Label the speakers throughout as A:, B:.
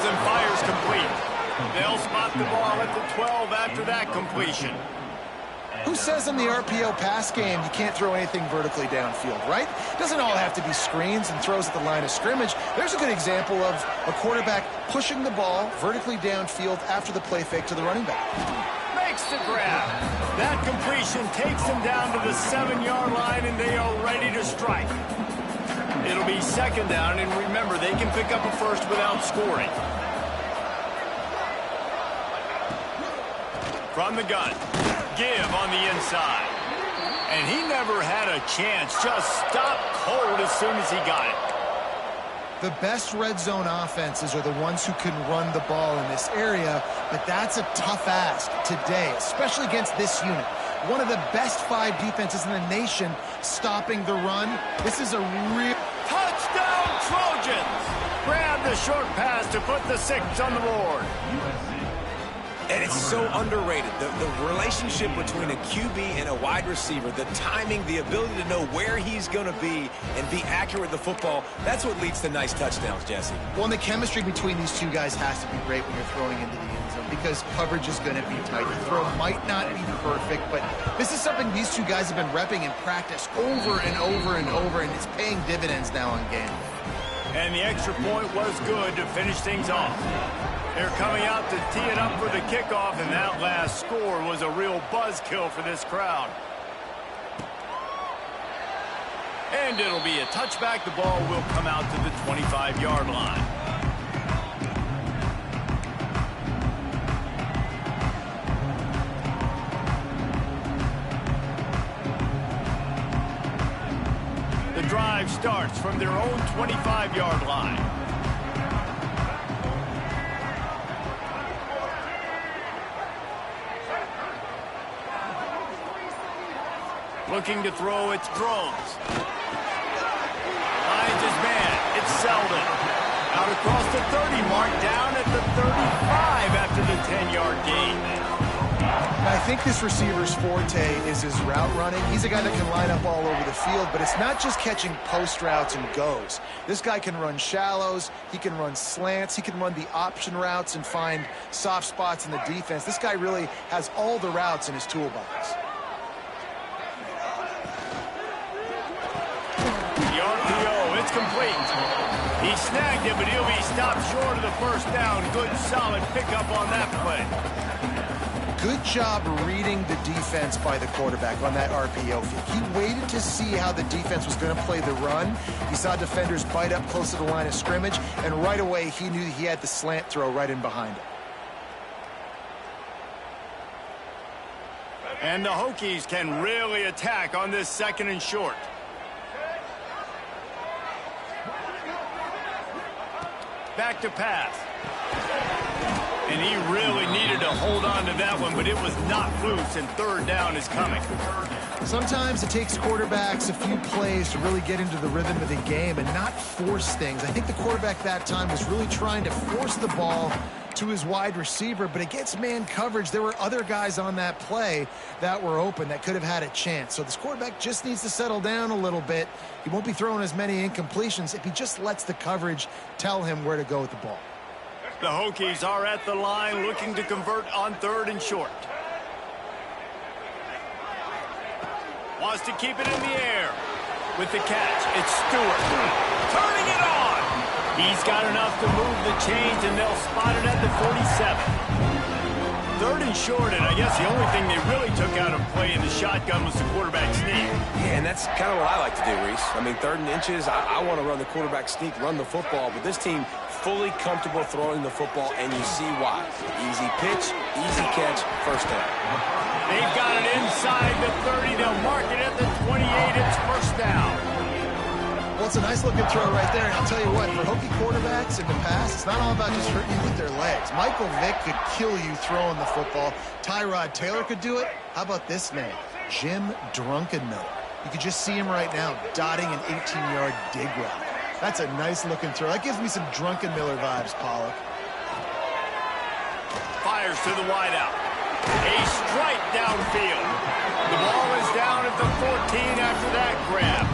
A: and fires complete. They'll spot the ball at the 12 after that completion.
B: Who says in the RPO pass game you can't throw anything vertically downfield, right? Doesn't all have to be screens and throws at the line of scrimmage. There's a good example of a quarterback pushing the ball vertically downfield after the play fake to the running back.
A: Makes the grab. That completion takes them down to the 7-yard line, and they are ready to strike. It'll be second down, and remember, they can pick up a first without scoring. From the gun. Give on the inside. And he never had a chance. Just stopped cold as soon as he got it.
B: The best red zone offenses are the ones who can run the ball in this area, but that's a tough ask today, especially against this unit. One of the best 5 defenses in the nation stopping the run. This is a real...
A: Touchdown, Trojans! Grab the short pass to put the 6 on the board.
C: And it's so underrated. The relationship between a QB and a wide receiver, the timing, the ability to know where he's going to be and be accurate with the football, that's what leads to nice touchdowns, Jesse.
B: Well, and the chemistry between these two guys has to be great when you're throwing into the end zone because coverage is going to be tight. The throw might not be perfect, but this is something these two guys have been repping in practice over and over and over, and it's paying dividends now on game.
A: And the extra point was good to finish things off. They're coming out to tee it up for the kickoff, and that last score was a real buzzkill for this crowd. And it'll be a touchback. The ball will come out to the 25-yard line. The drive starts from their own 25-yard line. Looking to throw, it's Groves. Finds his man, it's Selden. Out across the 30 mark, down at the 35 after the 10-yard gain.
B: I think this receiver's forte is his route running. He's a guy that can line up all over the field, but it's not just catching post routes and goes. This guy can run shallows, he can run slants, he can run the option routes and find soft spots in the defense. This guy really has all the routes in his toolbox.
A: It's complete. He snagged it, but he'll be stopped short of the first down. Good, solid pickup on that play.
B: Good job reading the defense by the quarterback on that RPO fake. He waited to see how the defense was going to play the run. He saw defenders bite up close to the line of scrimmage, and right away he knew he had the slant throw right in behind him.
A: And the Hokies can really attack on this 2nd and short. Back to pass. And he really needed to hold on to that one, but it was not loose, and 3rd down is coming.
B: Sometimes it takes quarterbacks a few plays to really get into the rhythm of the game and not force things. I think the quarterback that time was really trying to force the ball to his wide receiver, but against man coverage, there were other guys on that play that were open that could have had a chance. So this quarterback just needs to settle down a little bit. He won't be throwing as many incompletions if he just lets the coverage tell him where to go with the ball.
A: The Hokies are at the line looking to convert on 3rd and short. Wants to keep it in the air. With the catch, it's Stewart. Turning it on. He's got enough to move the chains, and they'll spot it at the 47. 3rd and short, and I guess the only thing they really took out of play in the shotgun was the quarterback sneak.
C: Yeah, and that's kind of what I like to do, Reese. I mean, 3rd and inches, I want to run the quarterback sneak, run the football, but this team fully comfortable throwing the football, and you see why. Easy pitch, easy catch, 1st down.
A: They've got it inside the 30. They'll mark it at the 28. It's 1st down.
B: Well, it's a nice-looking throw right there, and I'll tell you what, for Hokie quarterbacks in the past, it's not all about just hurting you with their legs. Michael Vick could kill you throwing the football. Tyrod Taylor could do it. How about this name? Jim Druckenmiller. You could just see him right now dotting an 18-yard dig route. That's a nice-looking throw. That gives me some Druckenmiller vibes, Pollock.
A: Fires to the wideout. A strike downfield. The ball is down at the 14 after that grab.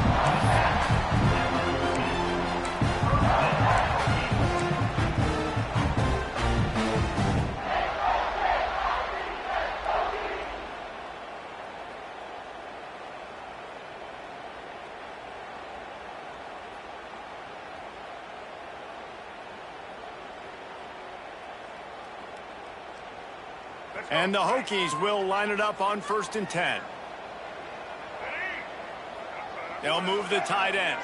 A: And the Hokies will line it up on 1st and 10. They'll move the tight end.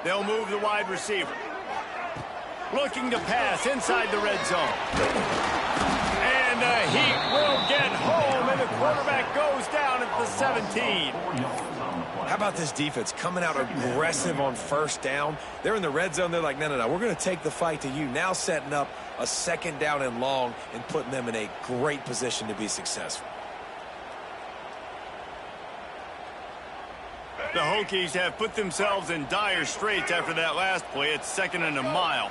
A: They'll move the wide receiver. Looking to pass inside the red zone. And the Heat will get home, and the quarterback goes down at the 17.
C: How about this defense coming out aggressive on 1st down? They're in the red zone. They're like, no, we're going to take the fight to you. Now setting up a 2nd down and long and putting them in a great position to be successful.
A: The Hokies have put themselves in dire straits after that last play. It's 2nd and a mile.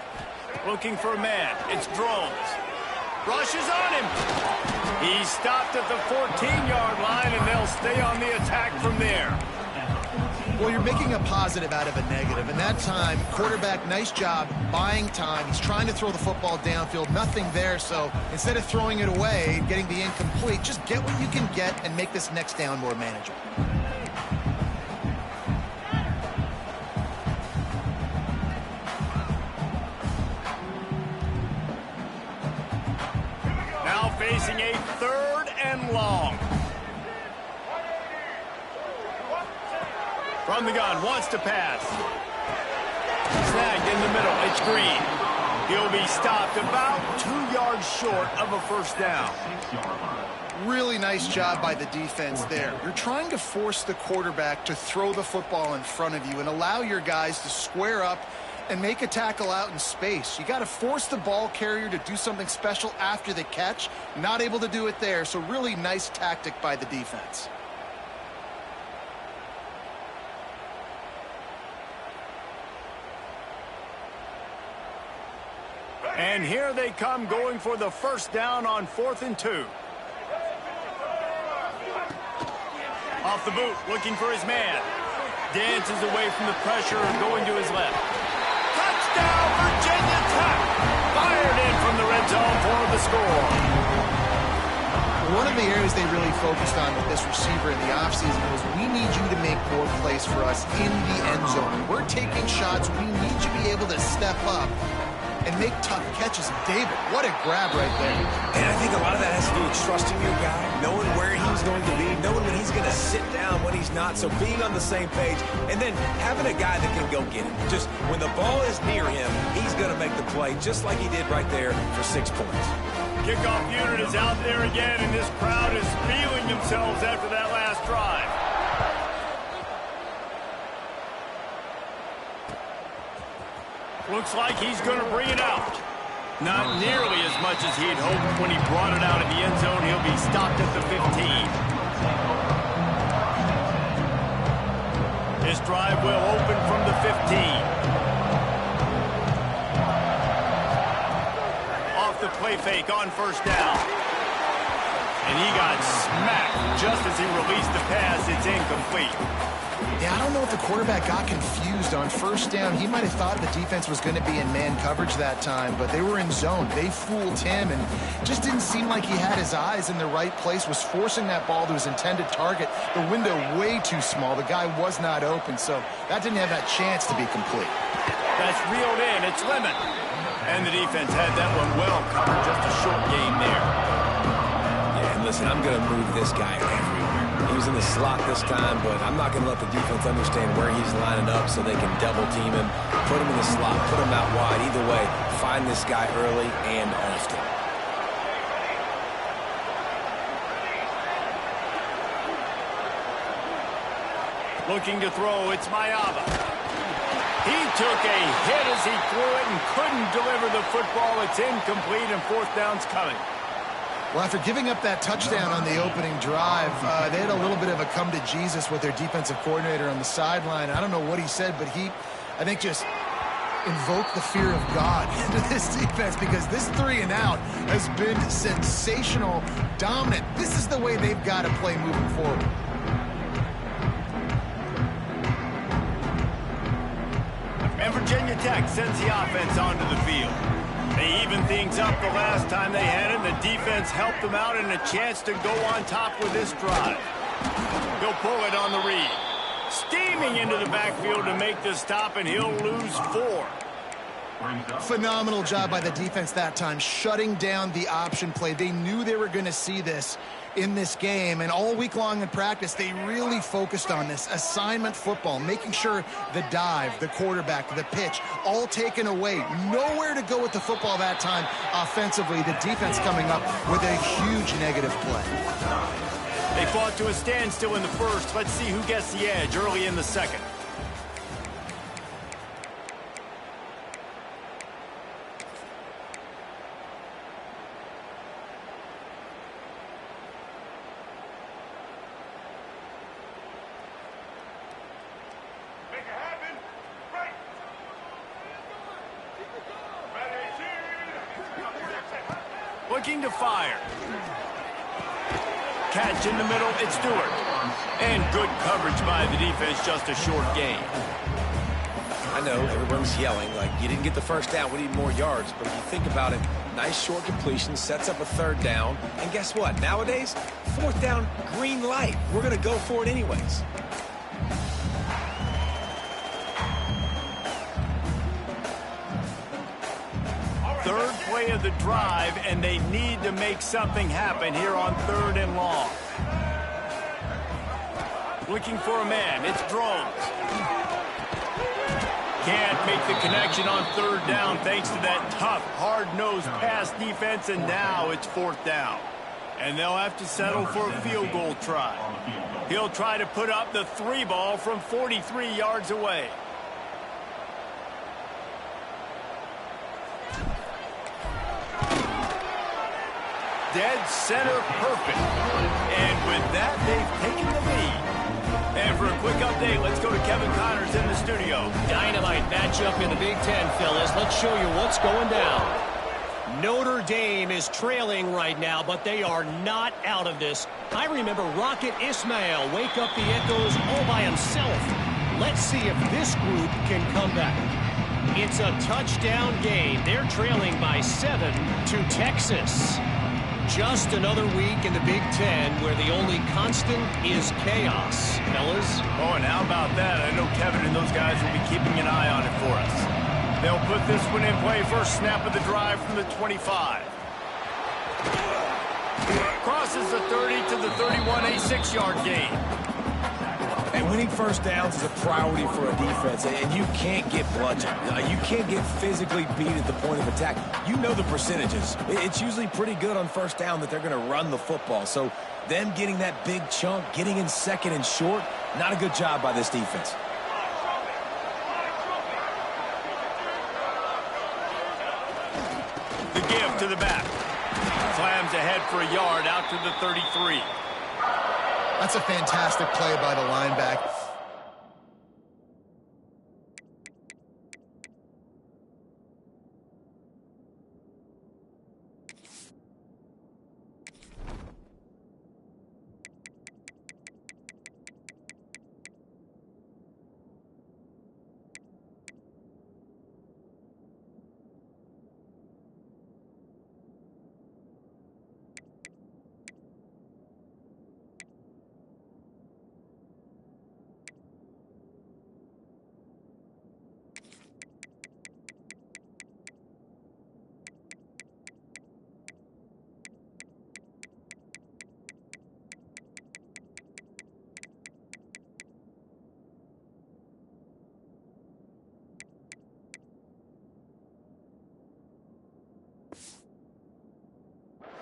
A: Looking for a man. It's Drones. Rushes on him. He's stopped at the 14-yard line, and they'll stay on the attack from there.
B: Well, you're making a positive out of a negative. And that time, quarterback, nice job buying time. He's trying to throw the football downfield. Nothing there. So instead of throwing it away and getting the incomplete, just get what you can get and make this next down more manageable.
A: Facing a 3rd and long. From the gun, wants to pass. Snagged in the middle, it's Green. He'll be stopped about 2 yards short of a 1st down.
B: Really nice job by the defense there. You're trying to force the quarterback to throw the football in front of you and allow your guys to square up and make a tackle out in space. You got to force the ball carrier to do something special after the catch. Not able to do it there, so really nice tactic by the defense.
A: And here they come going for the 1st down on 4th and 2. Off the boot, looking for his man. Dances away from the pressure, going to his left. Touchdown, Virginia Tech! Fired in from the red zone for the score.
B: One of the areas they really focused on with this receiver in the offseason was we need you to make more plays for us in the end zone. We're taking shots. We need you to be able to step up and make tough catches. David, what a grab right there.
C: And I think a lot of that has to do with trusting your guy, knowing where he's going to be, knowing when he's going to sit down, when he's not. So being on the same page, and then having a guy that can go get it. Just when the ball is near him, he's going to make the play, just like he did right there for 6 points.
A: Kickoff unit is out there again, and this crowd is feeling themselves after that last drive. Looks like he's going to bring it out. Not nearly as much as he'd hoped when he brought it out of the end zone. He'll be stopped at the 15. This drive will open from the 15. Off the play fake on 1st down. And he got smacked just as he released the pass. It's incomplete.
B: Yeah, I don't know if the quarterback got confused on 1st down. He might have thought the defense was going to be in man coverage that time, but they were in zone. They fooled him, and just didn't seem like he had his eyes in the right place, was forcing that ball to his intended target. The window way too small. The guy was not open, so that didn't have that chance to be complete.
A: That's reeled in. It's Lemon. And the defense had that one well covered. Just a short game there.
C: Yeah, and listen, I'm going to move this guy everywhere. He was in the slot this time, but I'm not going to let the defense understand where he's lining up so they can double team him, put him in the slot, put him out wide. Either way, find this guy early and often.
A: Looking to throw, it's Mayaba. He took a hit as he threw it and couldn't deliver the football. It's incomplete, and 4th down's coming.
B: Well, after giving up that touchdown on the opening drive, they had a little bit of a come to Jesus with their defensive coordinator on the sideline. I don't know what he said, but he, I think, just invoked the fear of God into this defense, because this 3 and out has been sensational, dominant. This is the way they've got to play moving forward.
A: And Virginia Tech sends the offense onto the field. They evened things up the last time they had it. The defense helped them out, and a chance to go on top with this drive. He'll pull it on the read. Steaming into the backfield to make the stop, and he'll lose 4.
B: Phenomenal job by the defense that time, shutting down the option play. They knew they were going to see this in this game, and all week long in practice, they really focused on this assignment football, making sure the dive, the quarterback, the pitch, all taken away. Nowhere to go with the football that time offensively. The defense coming up with a huge negative play.
A: They fought to a standstill in the first. Let's see who gets the edge early in the second. Looking to fire. Catch in the middle, it's Stewart. And good coverage by the defense, just a short gain.
C: I know everyone's yelling like you didn't get the first down, we need more yards. But if you think about it, nice short completion, sets up a third down. And guess what? Nowadays, fourth down, green light. We're going to go for it anyways.
A: Third play of the drive, and they need to make something happen here on 3rd and long. Looking for a man, it's Drones. Can't make the connection on 3rd down thanks to that tough, hard-nosed pass defense, and now it's 4th down. And they'll have to settle for a field goal try. He'll try to put up the 3 ball from 43 yards away. Dead center perfect. And with that, they've taken the lead. And for a quick update, let's go to Kevin Connors in the studio.
D: Dynamite matchup in the Big Ten, Phyllis. Let's show you what's going down. Notre Dame is trailing right now, but they are not out of this. I remember Rocket Ismail wake up the echoes all by himself. Let's see if this group can come back. It's a touchdown game. They're trailing by 7 to Texas. Just another week in the Big Ten where the only constant is chaos, fellas.
A: Oh, and how about that? I know Kevin and those guys will be keeping an eye on it for us. They'll put this one in play. First snap of the drive from the 25. Crosses the 30 to the 31, a 6-yard gain.
C: And winning first downs is a priority for a defense, and you can't get bludgeoned. You can't get physically beat at the point of attack. You know the percentages. It's usually pretty good on first down that they're going to run the football. So them getting that big chunk, getting in second and short, not a good job by this defense.
A: The give to the back. Slams ahead for a yard out to the 33.
B: That's a fantastic play by the linebacker.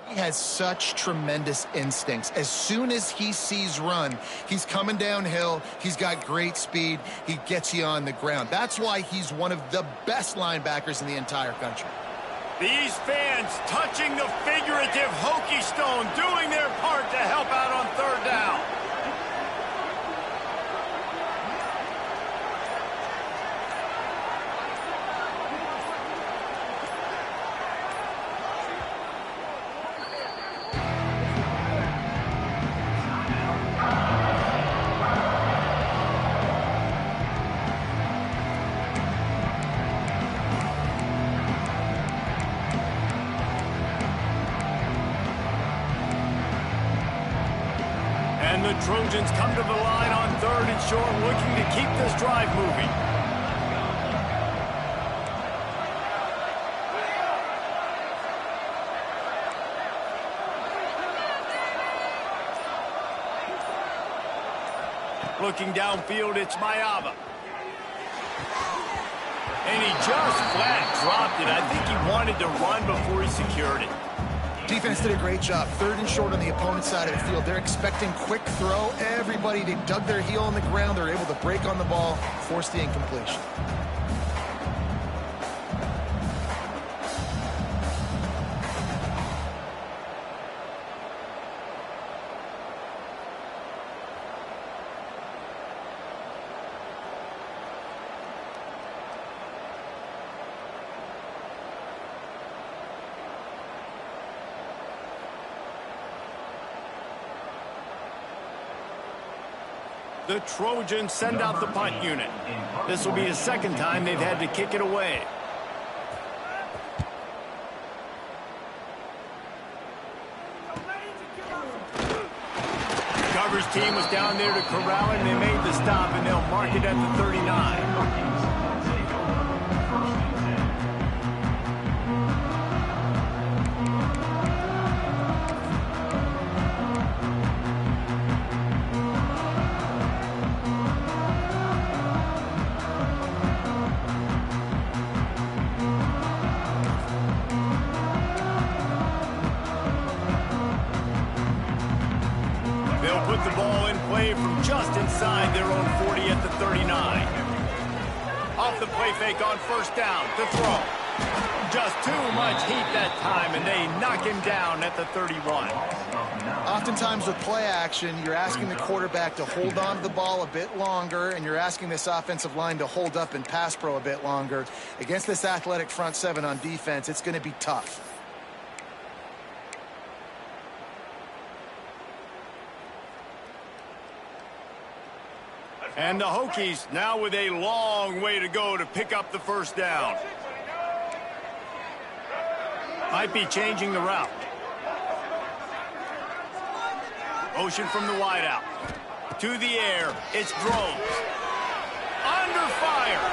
B: He has such tremendous instincts. As soon as he sees run, he's coming downhill. He's got great speed. He gets you on the ground. That's why he's one of the best linebackers in the entire country.
A: These fans touching the figurative hokey stone, doing their part to help out on 3rd down. And the Trojans come to the line on 3rd and short, looking to keep this drive moving. Looking downfield, it's Mayava. And he just flat dropped it. I think he wanted to run before he secured it.
B: Defense did a great job. 3rd and short on the opponent's side of the field. They're expecting quick throw. Everybody, they dug their heel on the ground. They're able to break on the ball, force the incompletion.
A: The Trojans send out the punt unit. This will be the 2nd time they've had to kick it away. Cover's team was down there to corral it, and they made the stop, and they'll mark it at the 39. Put the ball in play from just inside their own 40 at the 39. Off the play fake on 1st down to throw. Just too much heat that time, and they knock him down at the 31.
B: Oftentimes with play action, you're asking the quarterback to hold on to the ball a bit longer, and you're asking this offensive line to hold up in pass pro a bit longer. Against this athletic front 7 on defense, it's going to be tough.
A: And the Hokies now with a long way to go to pick up the 1st down. Might be changing the route. Motion from the wideout. To the air. It's Groves. Under fire.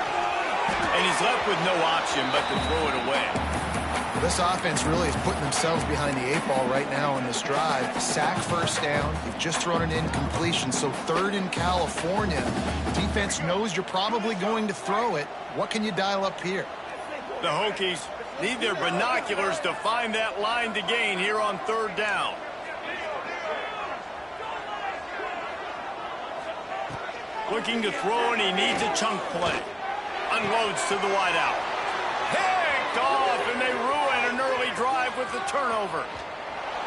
A: And he's left with no option but to throw it away.
B: This offense really is putting themselves behind the 8 ball right now on this drive. Sack 1st down. You've just thrown an incompletion, so 3rd in California. The defense knows you're probably going to throw it. What can you dial up here?
A: The Hokies need their binoculars to find that line to gain here on 3rd down. Looking to throw, and he needs a chunk play. Unloads to the wideout. Picked off, and they ruin an early drive with the turnover.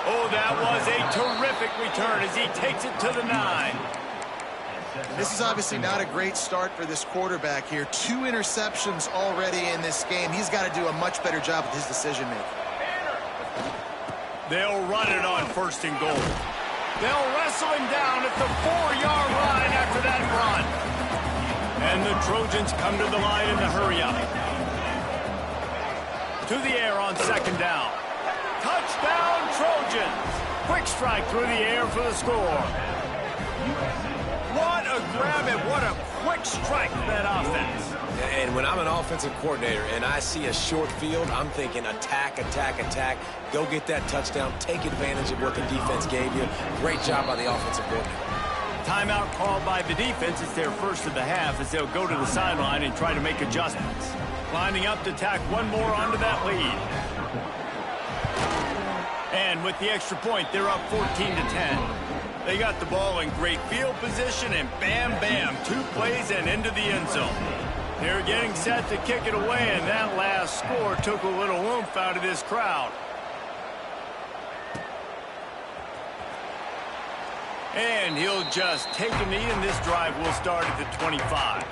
A: Oh, that was a terrific return as he takes it to the 9.
B: This is obviously not a great start for this quarterback here. 2 interceptions already in this game. He's got to do a much better job with his decision-making.
A: They'll run it on 1st and goal. They'll wrestle him down at the 4-yard line after that run. And the Trojans come to the line in the hurry-up. To the air on 2nd down. Touchdown, Trojans. Quick strike through the air for the score. What a grab and what a quick strike for that offense.
C: And when I'm an offensive coordinator and I see a short field, I'm thinking attack, attack, attack. Go get that touchdown. Take advantage of what the defense gave you. Great job by the offensive coordinator.
A: Timeout called by the defense. It's their 1st of the half as they'll go to the sideline and try to make adjustments. Lining up to tack one more onto that lead. And with the extra point, they're up 14-10. They got the ball in great field position, and bam, bam, 2 plays and into the end zone. They're getting set to kick it away, and that last score took a little oomph out of this crowd. And he'll just take a knee, and this drive will start at the 25.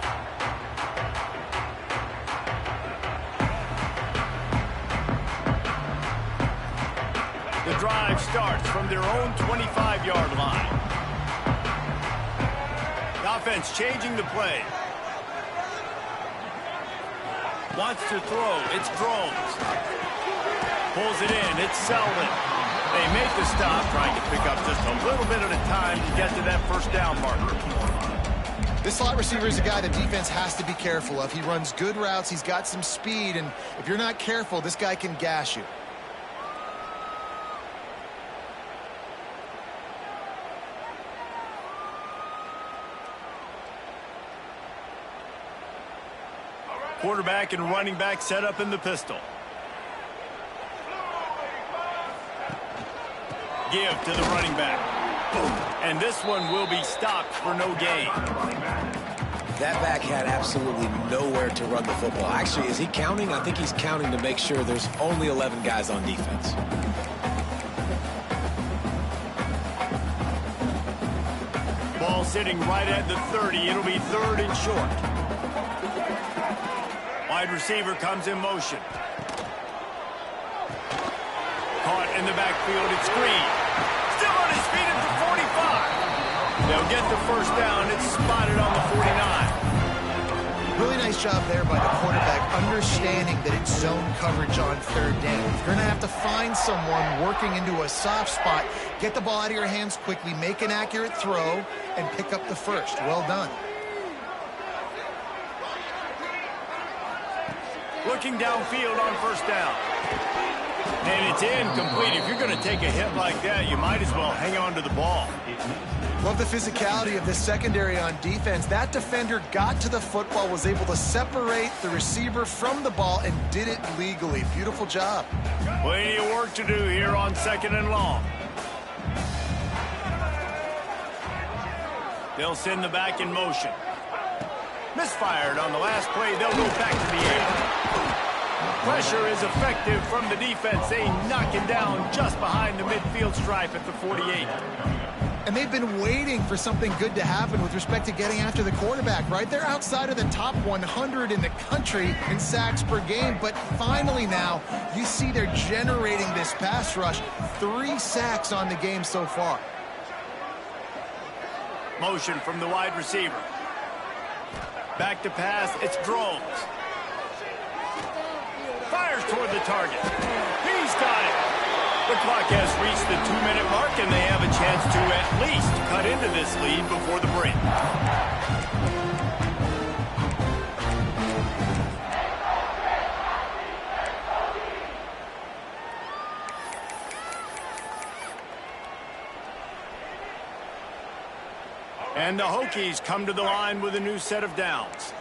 A: The drive starts from their own 25-yard line. The offense changing the play. Wants to throw. It's Groves. Pulls it in. It's Selden. They make the stop, trying to pick up just a little bit at a time to get to that 1st down marker.
B: This slot receiver is a guy the defense has to be careful of. He runs good routes. He's got some speed, and if you're not careful, this guy can gash you.
A: Quarterback and running back set up in the pistol. Give to the running back. And this one will be stopped for no gain.
C: That back had absolutely nowhere to run the football. Actually, is he counting? I think he's counting to make sure there's only 11 guys on defense.
A: Ball sitting right at the 30. It'll be 3rd and short. Wide receiver comes in motion. Caught in the backfield. It's Green. Still on his feet at the 45. They'll get the first down. It's spotted on the 49.
B: Really nice job there by the quarterback, understanding that it's zone coverage on 3rd down. You're going to have to find someone working into a soft spot, get the ball out of your hands quickly, make an accurate throw, and pick up the first. Well done.
A: Looking downfield on 1st down. And it's incomplete. If you're going to take a hit like that, you might as well hang on to the ball.
B: Love the physicality of this secondary on defense. That defender got to the football, was able to separate the receiver from the ball, and did it legally. Beautiful job.
A: Plenty of work to do here on 2nd and long. They'll send the back in motion. Misfired on the last play. They'll go back to the air. Pressure is effective from the defense. They knock him down just behind the midfield stripe at the 48.
B: And they've been waiting for something good to happen with respect to getting after the quarterback, right? They're outside of the top 100 in the country in sacks per game, but finally now you see they're generating this pass rush. 3 sacks on the game so far.
A: Motion from the wide receiver. Back to pass, it's Drones. Fires toward the target. He's got it. The clock has reached the 2-minute mark, and they have a chance to at least cut into this lead before the break. And the Hokies come to the line with a new set of downs.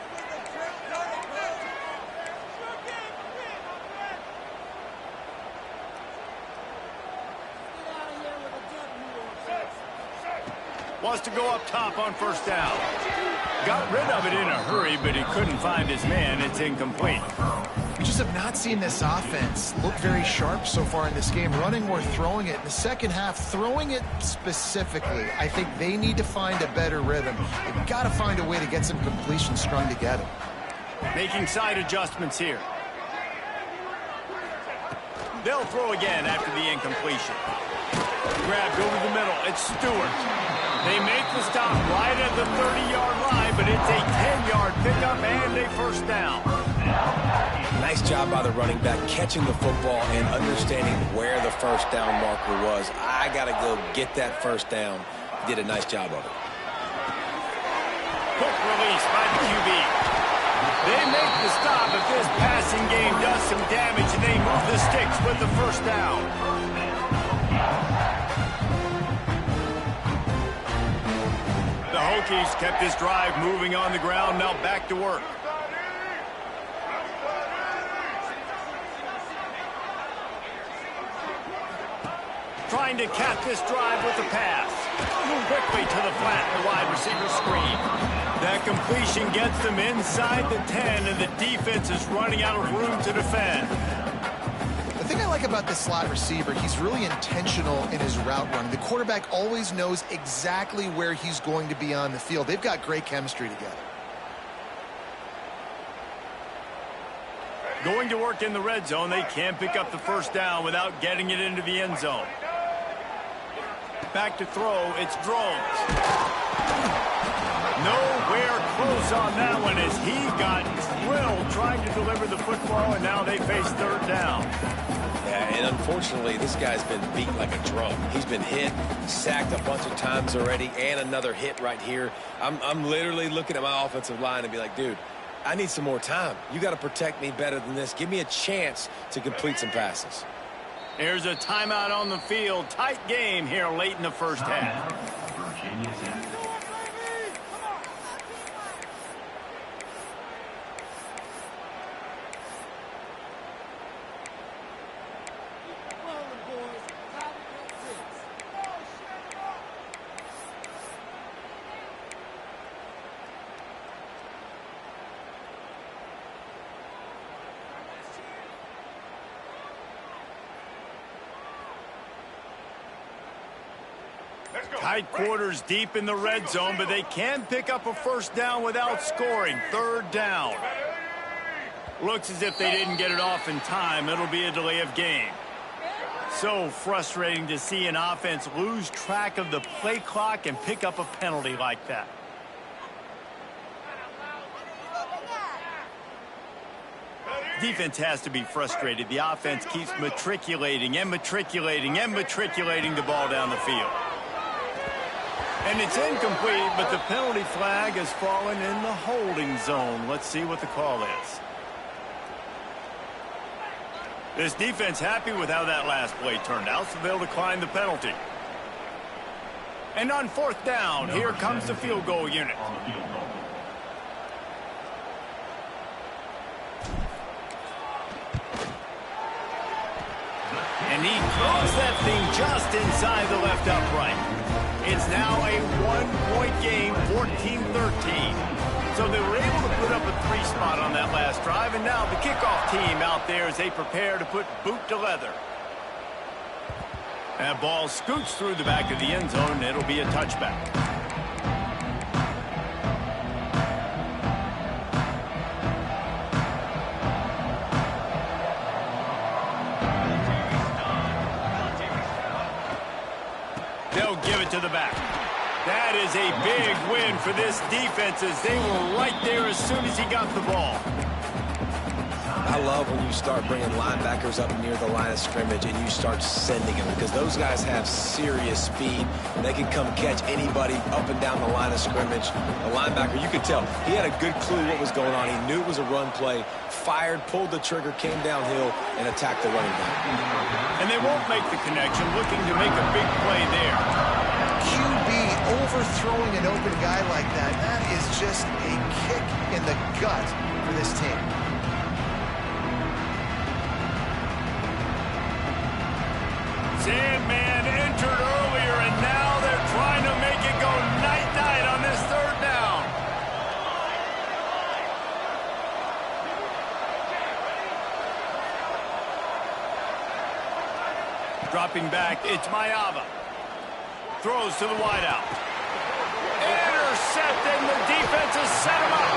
A: Wants to go up top on 1st down. Got rid of it in a hurry, but he couldn't find his man. It's incomplete.
B: We just have not seen this offense look very sharp so far in this game, running or throwing it. In the second half, throwing it specifically, I think they need to find a better rhythm. They've got to find a way to get some completions strung together.
A: Making side adjustments here. They'll throw again after the incompletion. Grabbed over the middle. It's Stewart. They make the stop right at the 30-yard line, but it's a 10-yard pickup and a 1st down.
C: Nice job by the running back catching the football and understanding where the 1st down marker was. I got to go get that 1st down. He did a nice job of it.
A: Quick release by the QB. They make the stop if this passing game does some damage, and they move the sticks with the 1st down. The Hokies kept this drive moving on the ground. Now back to work. Trying to cap this drive with the pass. Quickly to the flat, the wide receiver screen. That completion gets them inside the 10, and the defense is running out of room to defend.
B: The thing I like about this slot receiver, he's really intentional in his route running. The quarterback always knows exactly where he's going to be on the field. They've got great chemistry together.
A: Going to work in the red zone. They can't pick up the 1st down without getting it into the end zone. Back to throw. It's Drones. Nowhere close on that one as he got drilled trying to deliver the football, and now they face 3rd down.
C: Yeah, and unfortunately, this guy's been beat like a drum. He's been hit, sacked a bunch of times already, and another hit right here. I'm literally looking at my offensive line and be like, dude, I need some more time. You got to protect me better than this. Give me a chance to complete some passes.
A: There's a timeout on the field. Tight game here late in the 1st half. Tight quarters deep in the red zone, but they can pick up a first down without scoring. Third down. Looks as if they didn't get it off in time. It'll be a delay of game. So frustrating to see an offense lose track of the play clock and pick up a penalty like that. Defense has to be frustrated. The offense keeps matriculating and matriculating and matriculating the ball down the field. And it's incomplete, but the penalty flag has fallen in the holding zone. Let's see what the call is. This defense happy with how that last play turned out, so they'll decline the penalty. And on fourth down, here comes the field goal unit. And he throws that thing just inside the left upright. It's now a one-point game, 14-13. So they were able to put up a 3 spot on that last drive, and now the kickoff team out there as they prepare to put boot to leather. That ball scoots through the back of the end zone, and it'll be a touchback. They'll give it to the back. That is a big win for this defense as they were right there as soon as he got the ball.
C: I love when you start bringing linebackers up near the line of scrimmage and you start sending them because those guys have serious speed and they can come catch anybody up and down the line of scrimmage. The linebacker, you could tell, he had a good clue what was going on. He knew it was a run play, fired, pulled the trigger, came downhill, and attacked the running back.
A: And they won't make the connection, looking to make a big play there.
B: QB overthrowing an open guy like that, that is just a kick in the gut for this team.
A: Sandman entered earlier, and now they're trying to make it go night-night on this third down. Dropping back, it's Mayava. Throws to the wideout. Intercepted, the defense has set him up.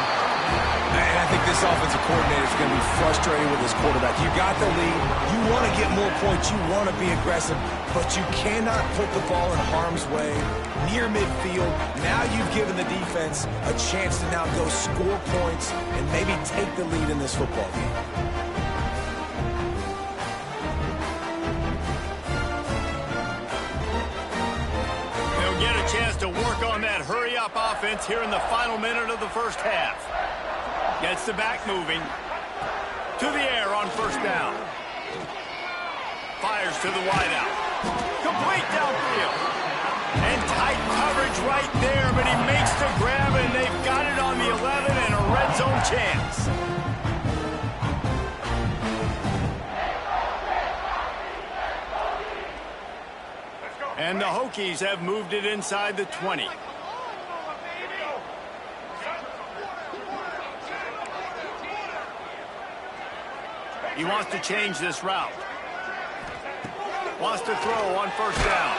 C: And I think this offensive coordinator is going to be frustrated with his quarterback. You got the lead. You want to get more points. You want to be aggressive. But you cannot put the ball in harm's way near midfield. Now you've given the defense a chance to now go score points and maybe take the lead in this football game.
A: They'll get a chance to work on that hurry-up offense here in the final minute of the first half. Gets the back moving. To the air on first down. Fires to the wideout. Complete downfield. And tight coverage right there, but he makes the grab, and they've got it on the 11 and a red zone chance. And the Hokies have moved it inside the 20. He wants to change this route. Wants to throw on first down.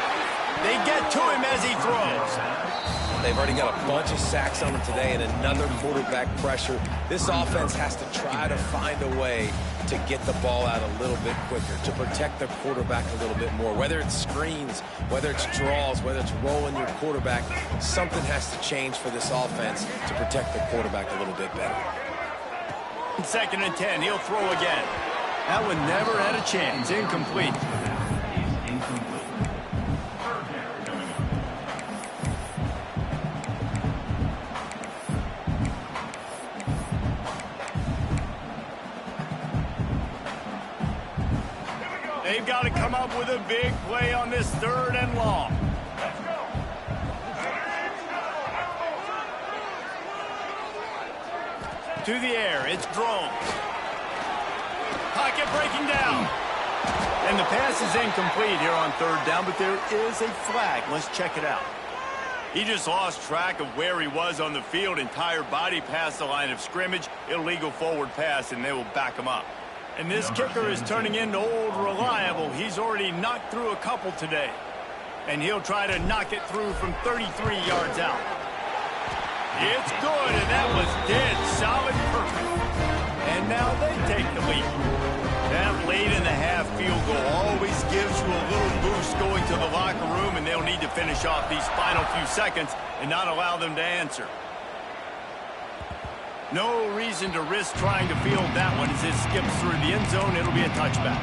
A: They get to him as he throws.
C: They've already got a bunch of sacks on them today and another quarterback pressure. This offense has to try to find a way to get the ball out a little bit quicker, to protect the quarterback a little bit more. Whether it's screens, whether it's draws, whether it's rolling your quarterback, something has to change for this offense to protect the quarterback a little bit better.
A: 2nd and 10, he'll throw again. That one never had a chance. Incomplete. They've got to come up with a big play on this 3rd and long. To the air, it's Drones. Pocket breaking down. And the pass is incomplete here on 3rd down, but there is a flag. Let's check it out. He just lost track of where he was on the field. Entire body past the line of scrimmage. Illegal forward pass, and they will back him up. And this kicker is turning into old reliable. He's already knocked through a couple today. And he'll try to knock it through from 33 yards out. It's good, and that was dead solid perfect. And now they take the lead. That late in the half field goal always gives you a little boost going to the locker room, and they'll need to finish off these final few seconds and not allow them to answer. No reason to risk trying to field that one as it skips through the end zone. It'll be a touchback.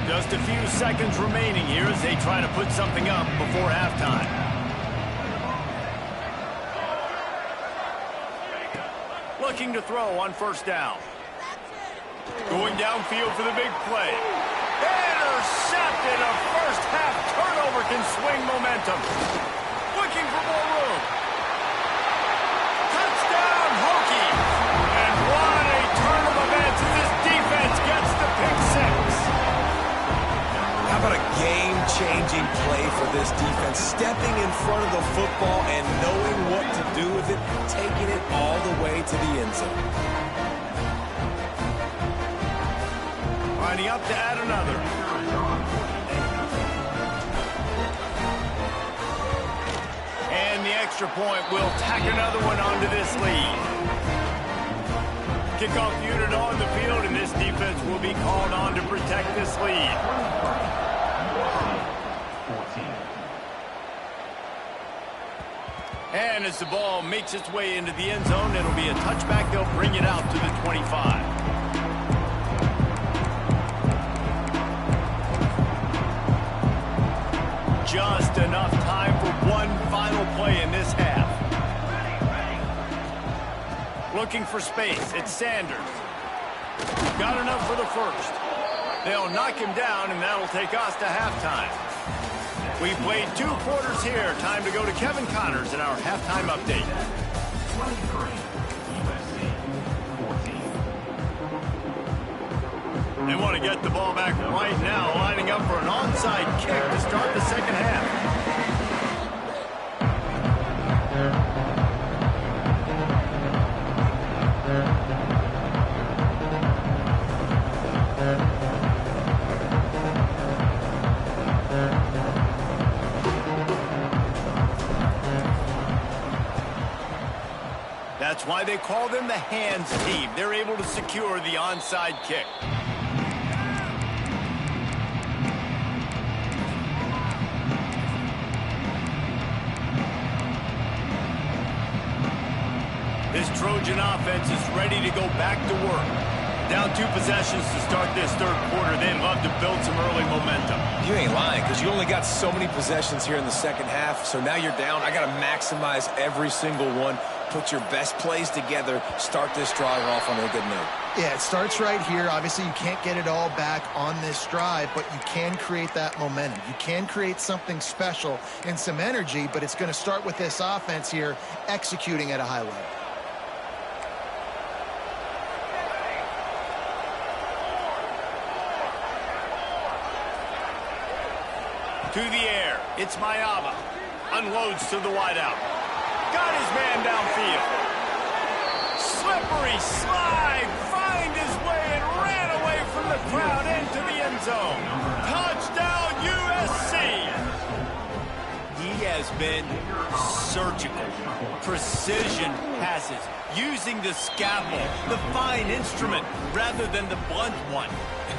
A: Just a few seconds remaining here as they try to put something up before halftime. Looking to throw on first down. Going downfield for the big play. Intercepted. A first half turnover can swing momentum. Looking for more room. Touchdown, Hokie. And what a turn of events as this defense gets the pick six.
C: How about a game-changing play for this defense? Stepping in front of the football and knowing what to do with it, taking it all the way to the end zone.
A: Lining up to add another. And the extra point will tack another one onto this lead. Kickoff unit on the field, and this defense will be called on to protect this lead. And as the ball makes its way into the end zone, it'll be a touchback. They'll bring it out to the 25. Just enough time for one final play in this half. Looking for space. It's Sanders. Got enough for the first. They'll knock him down, and that'll take us to halftime. We've played 2 quarters here. Time to go to Kevin Connors in our halftime update. They want to get the ball back right now, lining up for an onside kick to start the second half. That's why they call them the hands team. They're able to secure the onside kick. This Trojan offense is ready to go back to work. Down 2 possessions to start this third quarter. They'd love to build some early momentum.
C: You ain't lying, because you only got so many possessions here in the second half, so now you're down. I got to maximize every single one. Put your best plays together. Start this drive off on a good note.
B: Yeah, it starts right here. Obviously, you can't get it all back on this drive, but you can create that momentum. You can create something special and some energy, but it's going to start with this offense here executing at a high level.
A: To the air. It's Mayaba. Unloads to the wideout. Got his man downfield. Slippery slide. Find his way and ran away from the crowd into the end zone. Touchdown USC. He has been surgical. Precision passes. Using the scalpel, the fine instrument, rather than the blunt one.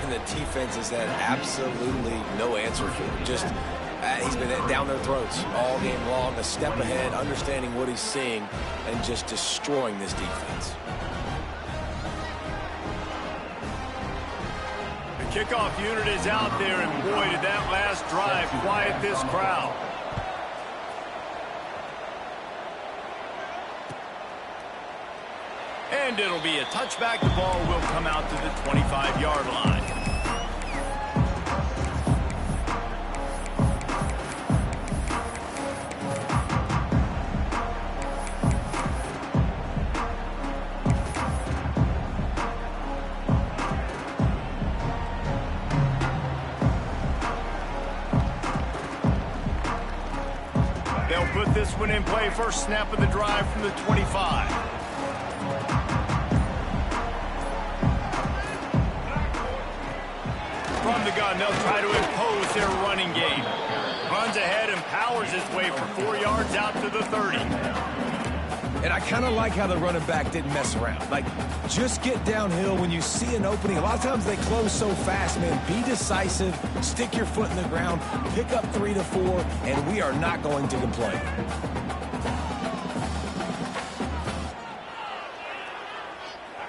C: And the defense has had absolutely no answer for him. Just, he's been down their throats all game long, a step ahead, understanding what he's seeing, and just destroying this defense.
A: The kickoff unit is out there, and boy, did that last drive quiet this crowd. And it'll be a touchback. The ball will come out to the 25-yard line. They'll put this one in play first snap of the drive from the 25. From the gun, they'll try to impose their running game. Runs ahead and powers his way for 4 yards out to the 30.
C: And I kind of like how the running back didn't mess around. Like, just get downhill when you see an opening. A lot of times they close so fast, man. Be decisive, stick your foot in the ground, pick up 3 to 4, and we are not going to complain.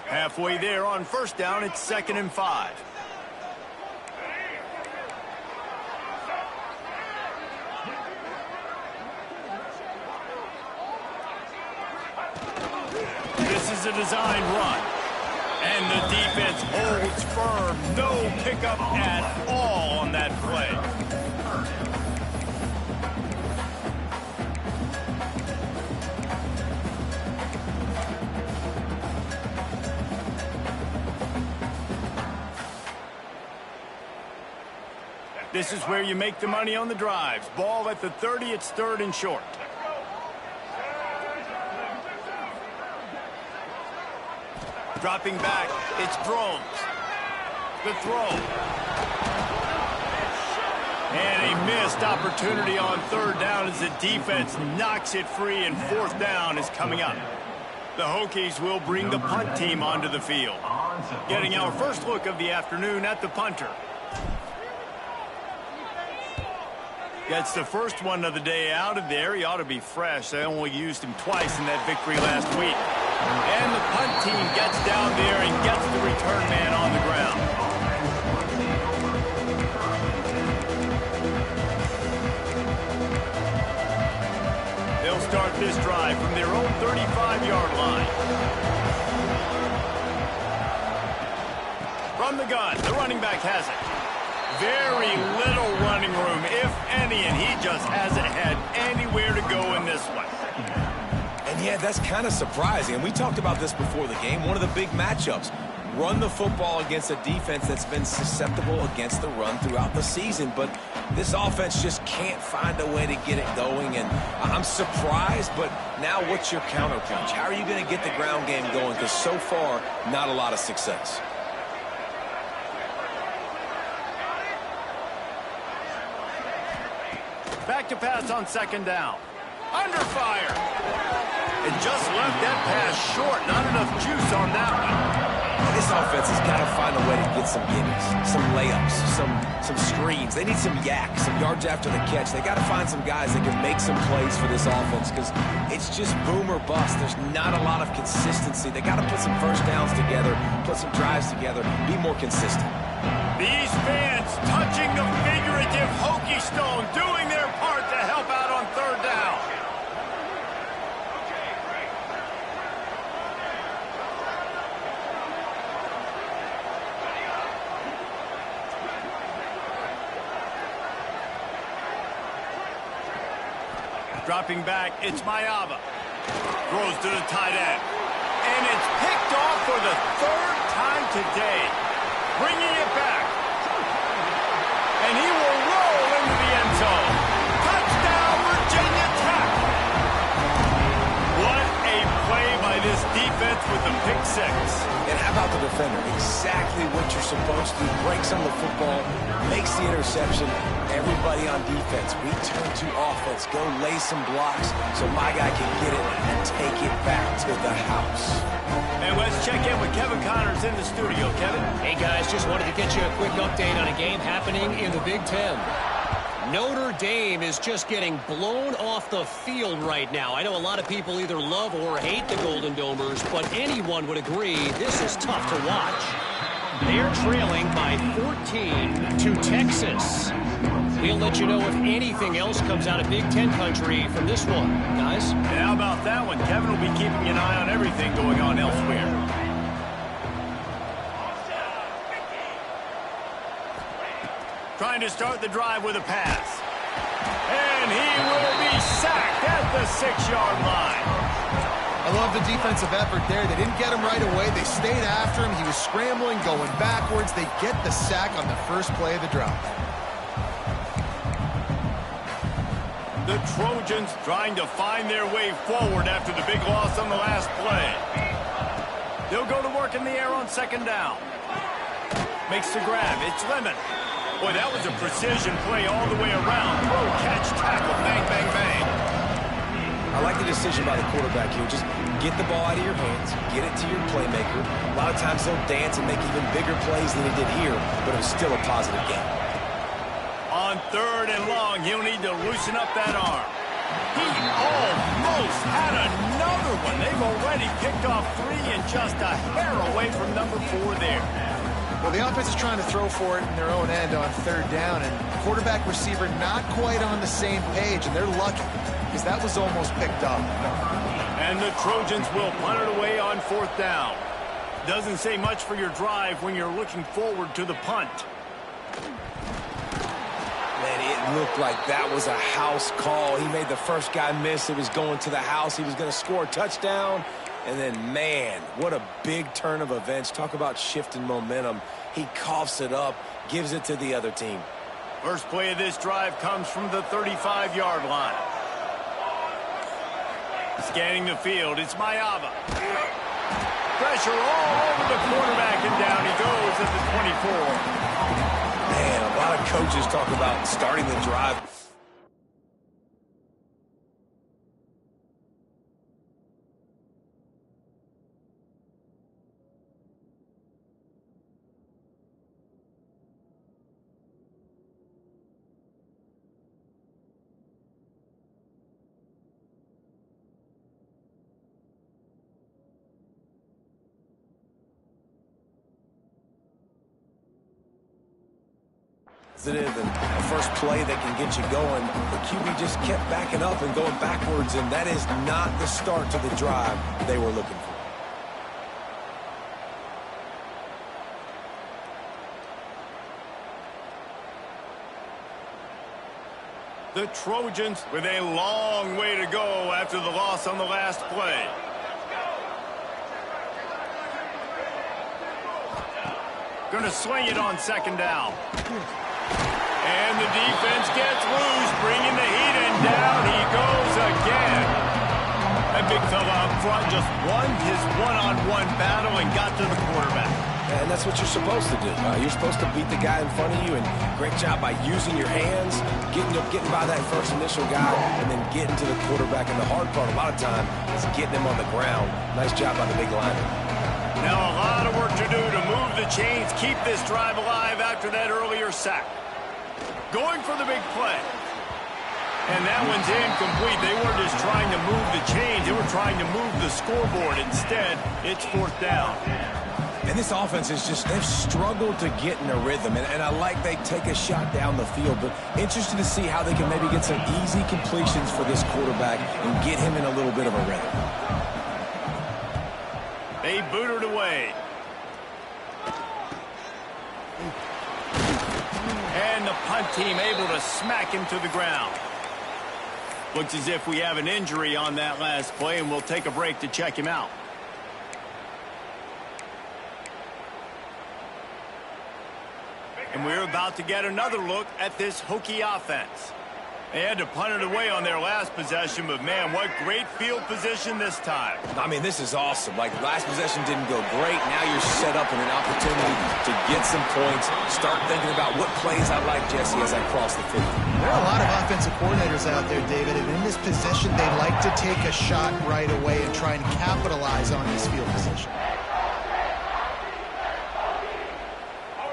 A: Halfway there on first down, it's 2nd and 5. This is a design run. And the defense holds firm. No pickup at all on that play. This is where you make the money on the drives. Ball at the 30, it's 3rd and short. Dropping back, it's Drones. The throw. And a missed opportunity on 3rd down as the defense knocks it free, and 4th down is coming up. The Hokies will bring the punt team onto the field. Getting our first look of the afternoon at the punter. Gets the first one of the day out of there. He ought to be fresh. They only used him twice in that victory last week. And the punt team gets down there and gets the return man on the ground. They'll start this drive from their own 35-yard line. From the gun, the running back has it. Very little running room, if any, and he just hasn't had anywhere to go in this one.
C: And yeah, that's kind of surprising. And we talked about this before the game. One of the big matchups. Run the football against a defense that's been susceptible against the run throughout the season. But this offense just can't find a way to get it going. And I'm surprised, but now what's your counterpunch? How are you going to get the ground game going? Because so far, not a lot of success.
A: Back to pass on 2nd down. Under fire. And just left that pass short. Not enough juice on that one.
C: This offense has got to find a way to get some gimmies, some layups, some screens. They need some yak, some yards after the catch. They got to find some guys that can make some plays for this offense because it's just boom or bust. There's not a lot of consistency. They got to put some first downs together, put some drives together, be more consistent.
A: These fans touching the figurative Hokie stone, doing their part to help out on 3rd down. Dropping back, it's Mayava. Throws to the tight end. And it's picked off for the 3rd time today. Bringing it back. And he will roll into the end zone. Touchdown, Virginia Tech. What a play by this defense with the pick 6.
C: And how about the defender? Exactly what you're supposed to do. Breaks on the football, makes the interception. Everybody on defense, we turn to offense. Go lay some blocks so my guy can get it and take it back to the house.
A: And let's check in with Kevin Connors in the studio. Kevin?
D: Hey, guys, just wanted to get you a quick update on a game happening in the Big Ten. Notre Dame is just getting blown off the field right now. I know a lot of people either love or hate the Golden Domers, but anyone would agree this is tough to watch. They're trailing by 14 to Texas. We'll let you know if anything else comes out of Big Ten country from this one, guys.
A: Yeah, how about that one? Kevin will be keeping an eye on everything going on elsewhere. Trying to start the drive with a pass. And he will be sacked at the 6-yard line.
B: I love the defensive effort there. They didn't get him right away. They stayed after him. He was scrambling, going backwards. They get the sack on the first play of the drive.
A: The Trojans trying to find their way forward after the big loss on the last play. They'll go to work in the air on second down. Makes the grab. It's Lemon. Boy, that was a precision play all the way around. Throw, catch, tackle, bang, bang, bang.
C: I like the decision by the quarterback here. Just get the ball out of your hands, get it to your playmaker. A lot of times they'll dance and make even bigger plays than he did here, but it was still a positive game.
A: On third and long, he'll need to loosen up that arm. He almost had another one. They've already picked off 3 and just a hair away from number 4 there.
B: Well, the offense is trying to throw for it in their own end on third down, and quarterback receiver not quite on the same page, and they're lucky because that was almost picked up.
A: And the Trojans will punt it away on fourth down. Doesn't say much for your drive when you're looking forward to the punt.
C: Man, it looked like that was a house call. He made the first guy miss. It was going to the house. He was going to score a touchdown. And then, man, what a big turn of events. Talk about shifting momentum. He coughs it up, gives it to the other team.
A: First play of this drive comes from the 35-yard line. Scanning the field, it's Mayava. Pressure all over the quarterback, and down he goes at the 24.
C: Man, a lot of coaches talk about starting the drive. And the first play that can get you going, the QB just kept backing up and going backwards, and that is not the start to the drive they were looking for.
A: The Trojans with a long way to go after the loss on the last play. Going to swing it on second down. And the defense gets loose, bringing the heat, and down he goes again. That big fella up front just won his one-on-one battle and got to the quarterback.
C: And that's what you're supposed to do. You're supposed to beat the guy in front of you, and great job by using your hands, getting by that first initial guy, and then getting to the quarterback. And the hard part a lot of time is getting him on the ground. Nice job by the big lineman.
A: Now a lot of work to do to move the chains, keep this drive alive after that earlier sack. Going for the big play. And that one's incomplete. They weren't just trying to move the chains. They were trying to move the scoreboard. Instead, it's fourth down.
C: And this offense is just, they've struggled to get in a rhythm. And I like they take a shot down the field. But interested to see how they can maybe get some easy completions for this quarterback and get him in a little bit of a rhythm.
A: They boot it away. And the punt team able to smack him to the ground. Looks as if we have an injury on that last play, and we'll take a break to check him out. And we're about to get another look at this Hokie offense. They had to punt it away on their last possession, but man, what great field position this time.
C: I mean, this is awesome. Like, last possession didn't go great. Now you're set up in an opportunity to get some points. Start thinking about what plays I like, Jesse, as I cross the 50.
B: There are a lot of offensive coordinators out there, David, and in this position, they like to take a shot right away and try and capitalize on this field position.